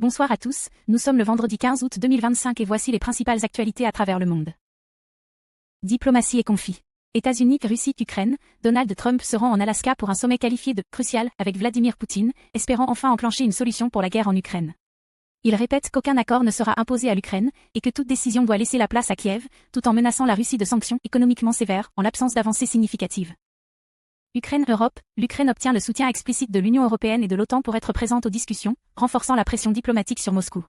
Bonsoir à tous, nous sommes le vendredi 15 août 2025 et voici les principales actualités à travers le monde. Diplomatie et conflit. États-Unis, Russie, Ukraine, Donald Trump se rend en Alaska pour un sommet qualifié de « crucial » avec Vladimir Poutine, espérant enfin enclencher une solution pour la guerre en Ukraine. Il répète qu'aucun accord ne sera imposé à l'Ukraine et que toute décision doit laisser la place à Kiev, tout en menaçant la Russie de sanctions économiquement sévères en l'absence d'avancées significatives. Ukraine-Europe, l'Ukraine obtient le soutien explicite de l'Union européenne et de l'OTAN pour être présente aux discussions, renforçant la pression diplomatique sur Moscou.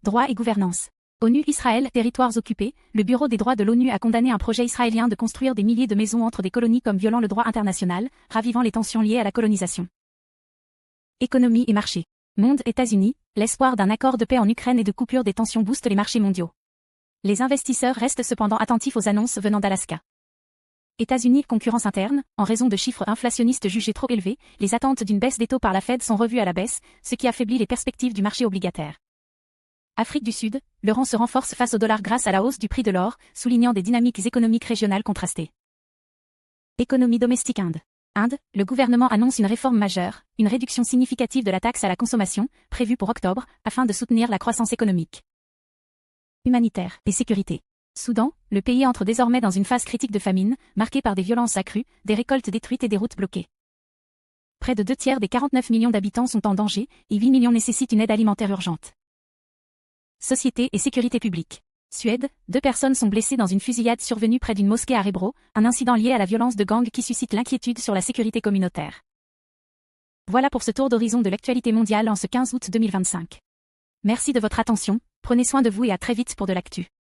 Droit et gouvernance. ONU Israël, territoires occupés, le Bureau des droits de l'ONU a condamné un projet israélien de construire des milliers de maisons entre des colonies comme violant le droit international, ravivant les tensions liées à la colonisation. Économie et marché. Monde, États-Unis, l'espoir d'un accord de paix en Ukraine et de coupure des tensions booste les marchés mondiaux. Les investisseurs restent cependant attentifs aux annonces venant d'Alaska. États-Unis, concurrence interne, en raison de chiffres inflationnistes jugés trop élevés, les attentes d'une baisse des taux par la Fed sont revues à la baisse, ce qui affaiblit les perspectives du marché obligataire. Afrique du Sud, le rang se renforce face au dollar grâce à la hausse du prix de l'or, soulignant des dynamiques économiques régionales contrastées. Économie domestique Inde. Inde, le gouvernement annonce une réforme majeure, une réduction significative de la taxe à la consommation, prévue pour octobre, afin de soutenir la croissance économique. Humanitaire et sécurité. Soudan, le pays entre désormais dans une phase critique de famine, marquée par des violences accrues, des récoltes détruites et des routes bloquées. Près de 2/3 des 49 millions d'habitants sont en danger, et 8 millions nécessitent une aide alimentaire urgente. Société et sécurité publique. Suède, 2 personnes sont blessées dans une fusillade survenue près d'une mosquée à Rebro, un incident lié à la violence de gangs qui suscite l'inquiétude sur la sécurité communautaire. Voilà pour ce tour d'horizon de l'actualité mondiale en ce 15 août 2025. Merci de votre attention, prenez soin de vous et à très vite pour de l'actu.